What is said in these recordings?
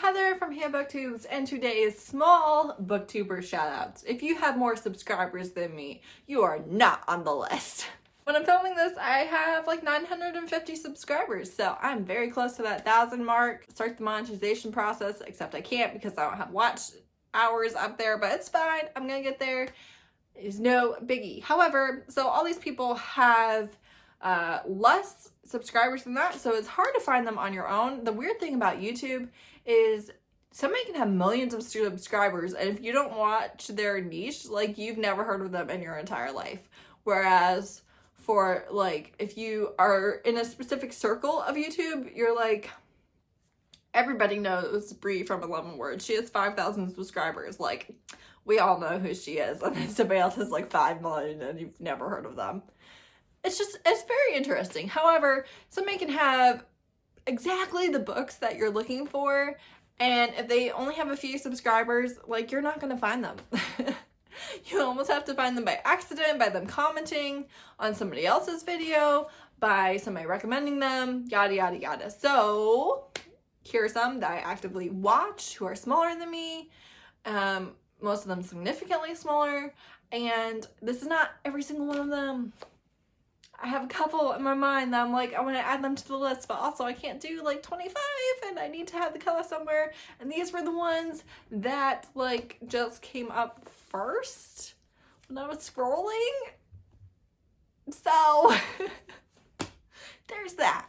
Heather from Here Booktubes, and today is small Booktuber Shoutouts. If you have more subscribers than me, you are not on the list. When I'm filming this, I have like 950 subscribers, so I'm very close to that 1,000 mark. Start the monetization process, except I can't because I don't have watch hours up there, but it's fine. I'm gonna get there. It's no biggie. However, so all these people have less subscribers than that, so it's hard to find them on your own. The weird thing about YouTube is somebody can have millions of subscribers, and if you don't watch their niche, like, you've never heard of them in your entire life. Whereas for, like, if you are in a specific circle of YouTube, you're like, everybody knows Brie from 11 Words. She has 5,000 subscribers. Like, we all know who she is. And then somebody else has like 5 million and you've never heard of them. It's very interesting. However, somebody can have exactly the books that you're looking for, and if they only have a few subscribers, like, you're not going to find them. You almost have to find them by accident, by them commenting on somebody else's video, by somebody recommending them, yada, yada, yada. So here are some that I actively watch who are smaller than me, most of them significantly smaller, and this is not every single one of them. I have a couple in my mind that I'm like, I want to add them to the list, but also I can't do like 25 and I need to have the color somewhere. And these were the ones that like just came up first when I was scrolling. So there's that.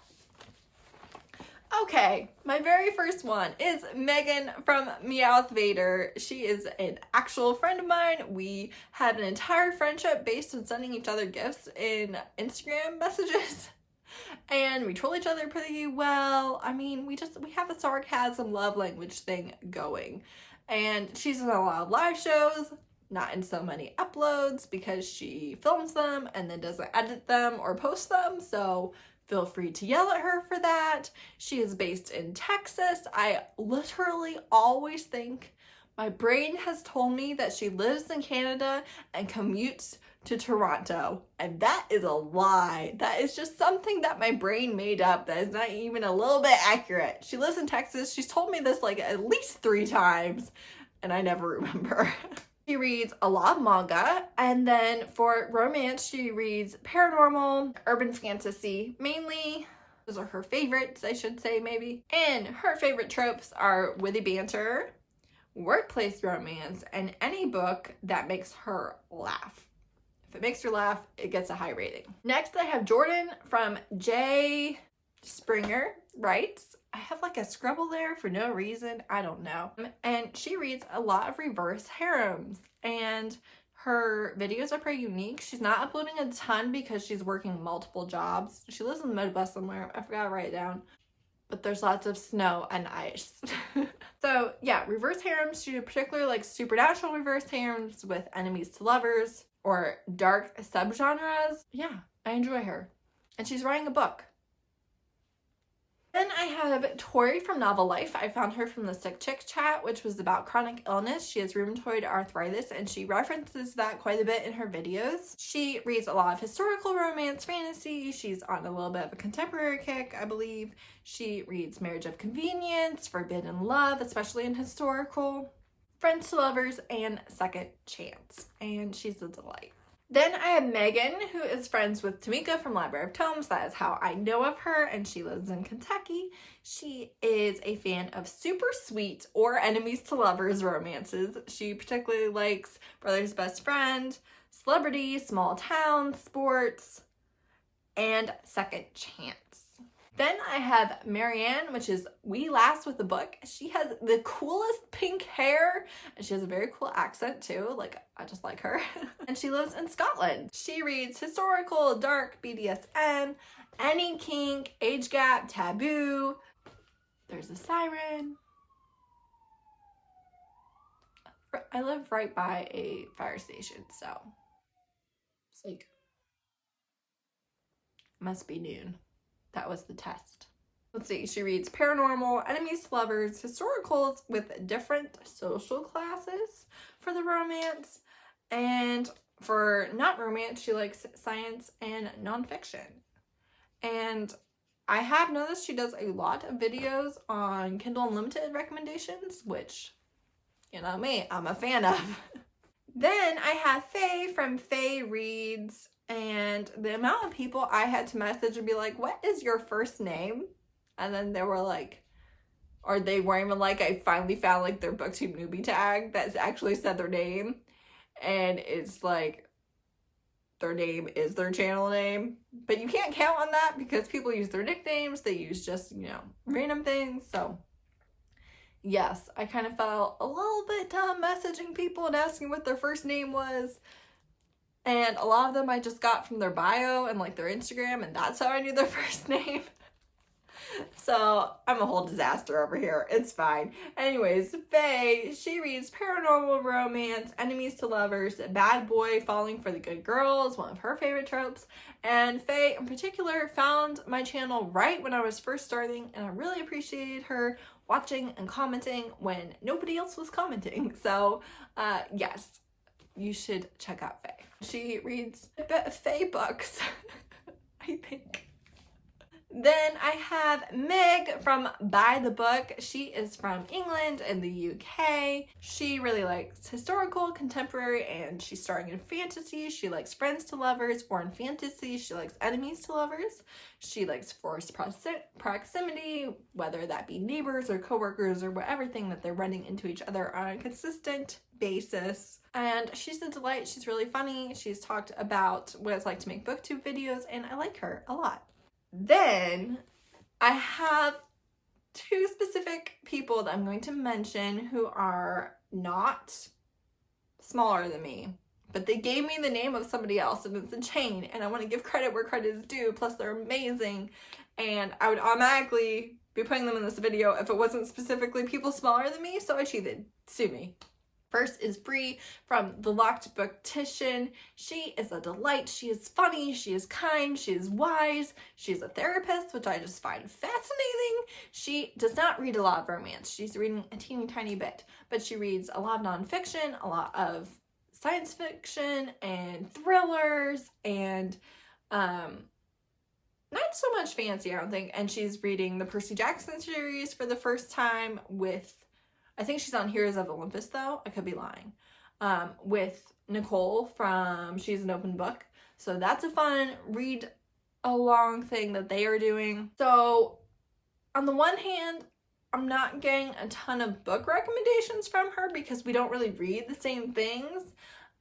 Okay, my very first one is Megan from Meowth Vader. She is an actual friend of mine. We had an entire friendship based on sending each other gifts in Instagram messages. And we troll each other pretty well. I mean, we have a sarcasm love language thing going. And she's in a lot of live shows, not in so many uploads because she films them and then doesn't edit them or post them. So feel free to yell at her for that. She is based in Texas. I literally always think my brain has told me that she lives in Canada and commutes to Toronto. And that is a lie. That is just something that my brain made up that is not even a little bit accurate. She lives in Texas. She's told me this like at least 3 times and I never remember. She reads a lot of manga, and then for romance, she reads paranormal, urban fantasy, mainly. Those are her favorites, I should say, maybe. And her favorite tropes are witty banter, workplace romance, and any book that makes her laugh. If it makes her laugh, it gets a high rating. Next, I have Jordan from J. Springer Writes. I have like a scribble there for no reason. I don't know. And she reads a lot of reverse harems, and her videos are pretty unique. She's not uploading a ton because she's working multiple jobs. She lives in the Midwest somewhere. I forgot to write it down. But there's lots of snow and ice. So yeah, reverse harems. She particularly likes supernatural reverse harems with enemies to lovers or dark subgenres. Yeah, I enjoy her. And she's writing a book. Then I have Tori from Novel Life. I found her from the Sick Chick chat, which was about chronic illness. She has rheumatoid arthritis, and she references that quite a bit in her videos. She reads a lot of historical romance, fantasy. She's on a little bit of a contemporary kick, I believe. She reads Marriage of Convenience, Forbidden Love, especially in historical, Friends to Lovers, and Second Chance. And she's a delight. Then I have Megan, who is friends with Tamika from Library of Tomes. That is how I know of her, and she lives in Kentucky. She is a fan of super sweet or enemies to lovers romances. She particularly likes Brother's Best Friend, Celebrity, Small Town, Sports, and Second Chance. Then I have Marianne, which is We Last with the Book. She has the coolest pink hair, and she has a very cool accent too. Like, I just like her. And she lives in Scotland. She reads historical, dark, BDSM, any kink, age gap, taboo. There's a siren. I live right by a fire station, so it's like, must be noon. That was the test. Let's see, she reads paranormal, enemies to lovers, historicals with different social classes for the romance, and for not romance, she likes science and nonfiction. And I have noticed she does a lot of videos on Kindle Unlimited recommendations, which, you know me, I'm a fan of. Then I have Faye from Faye Reads, and the amount of people I had to message and be like, what is your first name? And then they were like, or they weren't even like, I finally found like their booktube newbie tag that actually said their name, and it's like their name is their channel name. But you can't count on that because people use their nicknames, they use just, you know, random things. So yes, I kind of felt a little bit dumb messaging people and asking what their first name was. And a lot of them I just got from their bio and like their Instagram, and that's how I knew their first name. So I'm a whole disaster over here. It's fine. Anyways, Faye, she reads paranormal romance, enemies to lovers, bad boy falling for the good girl is one of her favorite tropes. And Faye in particular found my channel right when I was first starting, and I really appreciated her watching and commenting when nobody else was commenting. So yes, you should check out Faye. She reads Faye books, I think. Then I have Meg from Buy the Book. She is from England and the UK. She really likes historical, contemporary, and she's starring in fantasy. She likes friends to lovers, or in fantasy, she likes enemies to lovers. She likes forced proximity, whether that be neighbors or coworkers or whatever thing that they're running into each other on a consistent basis. And she's a delight. She's really funny. She's talked about what it's like to make booktube videos, and I like her a lot. Then I have two specific people that I'm going to mention who are not smaller than me, but they gave me the name of somebody else, and it's a chain, and I want to give credit where credit is due, plus they're amazing, and I would automatically be putting them in this video if it wasn't specifically people smaller than me, so I cheated. Sue me. First is Bree from the Loc'D Booktition. She is a delight. She is funny. She is kind. She is wise. She's a therapist, which I just find fascinating. She does not read a lot of romance. She's reading a teeny tiny bit, but she reads a lot of nonfiction, a lot of science fiction and thrillers, and not so much fancy, I don't think. And she's reading the Percy Jackson series for the first time with, I think she's on Heroes of Olympus though, I could be lying, with Nicole from She's an Open Book. So that's a fun read along thing that they are doing. So on the one hand, I'm not getting a ton of book recommendations from her because we don't really read the same things.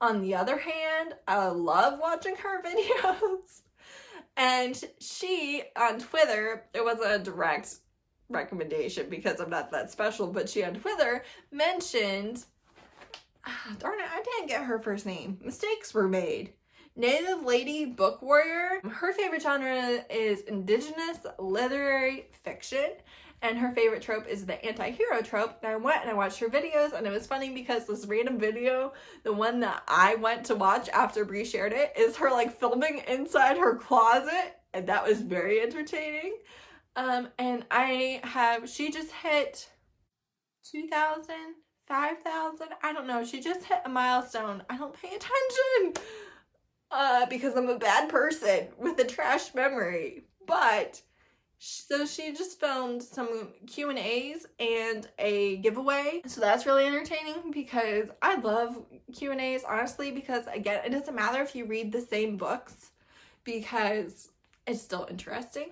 On the other hand, I love watching her videos. And she, on Twitter, it wasn't a direct recommendation because I'm not that special, but she on Twitter mentioned, darn it, I didn't get her first name. Mistakes were made. Native Lady Book Warrior. Her favorite genre is indigenous literary fiction, and her favorite trope is the anti-hero trope. And I went and I watched her videos, and it was funny because this random video, the one that I went to watch after Bree shared it, is her like filming inside her closet, and that was very entertaining. And she just hit 2,000, 5,000, I don't know. She just hit a milestone. I don't pay attention, because I'm a bad person with a trash memory. But, so she just filmed some Q&As and a giveaway. So that's really entertaining because I love Q&As, honestly, because again, it doesn't matter if you read the same books because it's still interesting.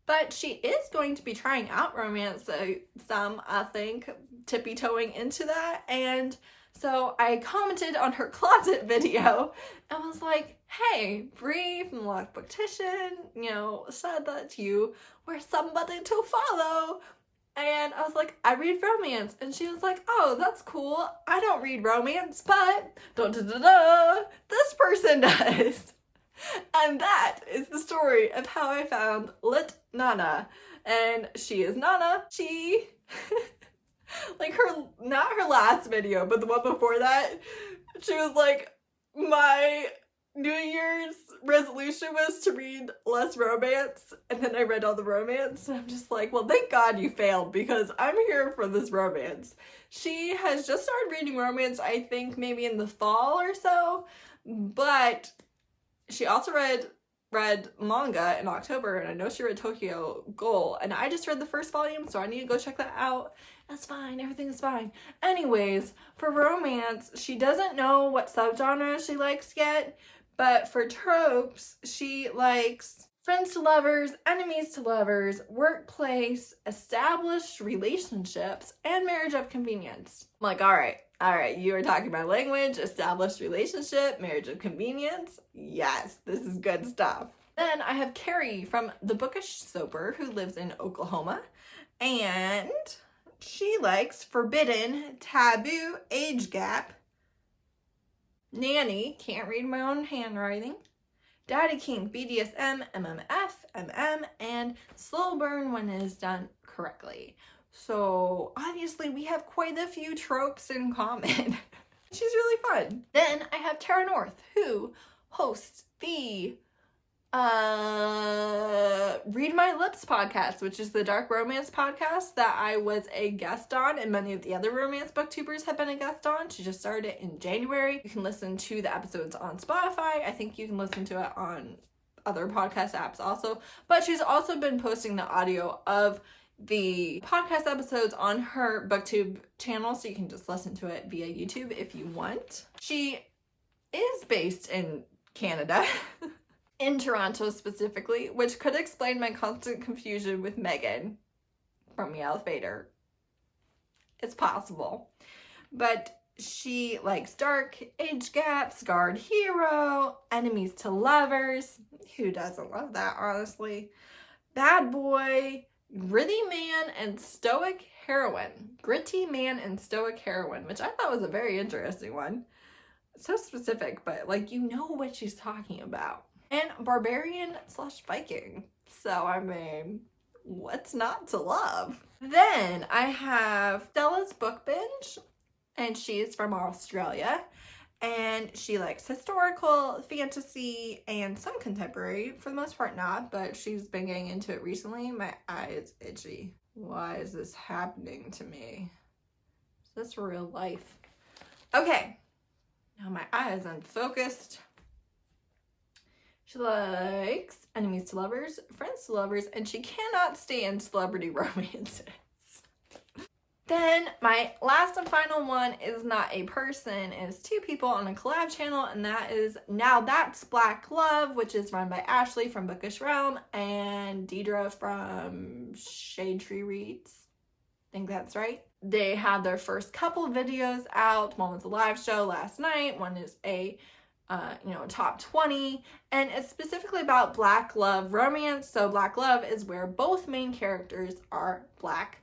But she is going to be trying out romance, so some, I think, tippy-toeing into that. And so I commented on her closet video and was like, hey, Bree from the Loc'D Booktition, you know, said that you were somebody to follow. And I was like, I read romance. And she was like, oh, that's cool. I don't read romance, but this person does. And that is the story of how I found Lit Nana. And she is Nana. She, like not her last video, but the one before that, she was like, my New Year's resolution was to read less romance. And then I read all the romance. And I'm just like, well, thank God you failed because I'm here for this romance. She has just started reading romance, I think maybe in the fall or so. But she also read read manga in October, and I know she read Tokyo Ghoul, and I just read the first volume, so I need to go check that out. That's fine, everything is fine. Anyways, for romance, she doesn't know what subgenre she likes yet, but for tropes, she likes friends to lovers, enemies to lovers, workplace, established relationships, and marriage of convenience. I'm like, all right, you are talking about language, established relationship, marriage of convenience. Yes, this is good stuff. Then I have Carrie from the Bookish Soaper, who lives in Oklahoma, and she likes forbidden, taboo, age gap, nanny, can't read my own handwriting, Daddy King, BDSM, MMF, MM, and slow burn when it is done correctly. So obviously we have quite a few tropes in common. She's really fun. Then I have Tara North, who hosts the Read My Lips podcast, which is the dark romance podcast that I was a guest on, and many of the other romance booktubers have been a guest on. She just started it in January. You can listen to the episodes on Spotify. I think you can listen to it on other podcast apps also, but she's also been posting the audio of the podcast episodes on her Booktube channel, so you can just listen to it via YouTube if you want. She is based in Canada. In Toronto specifically, which could explain my constant confusion with Megan from Meowth Vader. It's possible. But she likes dark, age gaps, guard hero, enemies to lovers. Who doesn't love that, honestly? Bad boy, gritty man, and stoic heroine. Gritty man and stoic heroine, which I thought was a very interesting one. So specific, but like, you know what she's talking about. And barbarian / Viking. So, I mean, what's not to love? Then I have Stella's Book Binge, and she's from Australia, and she likes historical, fantasy, and some contemporary. For the most part not, but she's been getting into it recently. My eye is itchy. Why is this happening to me? Is this real life? Okay, now my eye is unfocused. She likes enemies to lovers, friends to lovers, and she cannot stand celebrity romances. Then my last and final one is not a person, it's two people on a collab channel, and that is Now That's Black Love, which is run by Ashley from Bookish Realm and Deidra from Shade Tree Reads. I think that's right. They had their first couple videos out. One was a live show last night. One is a top 20, and it's specifically about Black love romance. So Black love is where both main characters are Black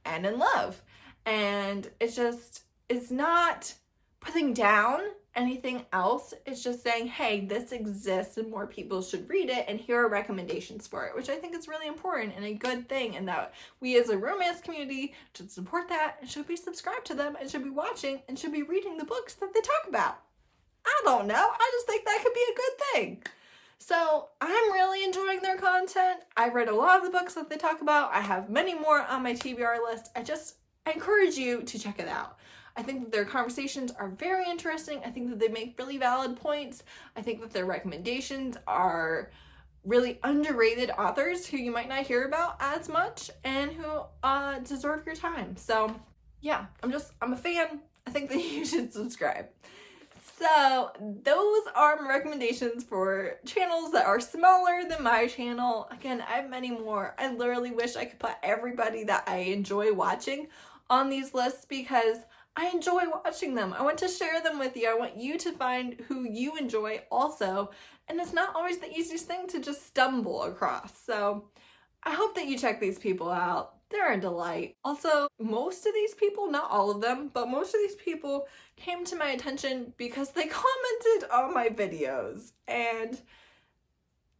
and in love, and it's not putting down anything else. It's just saying, hey, this exists and more people should read it, and here are recommendations for it, which I think is really important and a good thing, and that we as a romance community should support that and should be subscribed to them and should be watching and should be reading the books that they talk about. I don't know. I just think that could be a good thing. So I'm really enjoying their content. I read a lot of the books that they talk about. I have many more on my TBR list. I encourage you to check it out. I think that their conversations are very interesting. I think that they make really valid points. I think that their recommendations are really underrated authors who you might not hear about as much and who deserve your time. So yeah, I'm a fan. I think that you should subscribe. So those are my recommendations for channels that are smaller than my channel. Again, I have many more. I literally wish I could put everybody that I enjoy watching on these lists because I enjoy watching them. I want to share them with you. I want you to find who you enjoy also. And it's not always the easiest thing to just stumble across. So I hope that you check these people out. They're a delight. Also, most of these people, not all of them, but most of these people came to my attention because they commented on my videos. And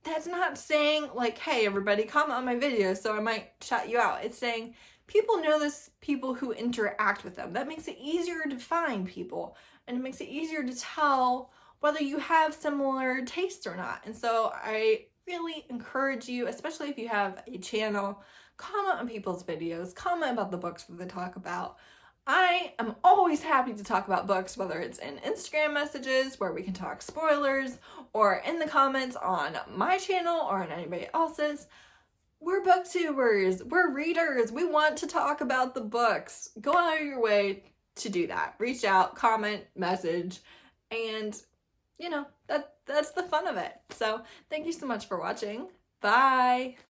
that's not saying like, hey, everybody comment on my videos so I might shout you out. It's saying people notice people who interact with them. That makes it easier to find people, and it makes it easier to tell whether you have similar tastes or not. And so I really encourage you, especially if you have a channel, comment on people's videos, comment about the books that they talk about. I am always happy to talk about books, whether it's in Instagram messages where we can talk spoilers, or in the comments on my channel or on anybody else's. We're booktubers, we're readers, we want to talk about the books. Go out of your way to do that. Reach out, comment, message, and you know, that's the fun of it. So thank you so much for watching. Bye!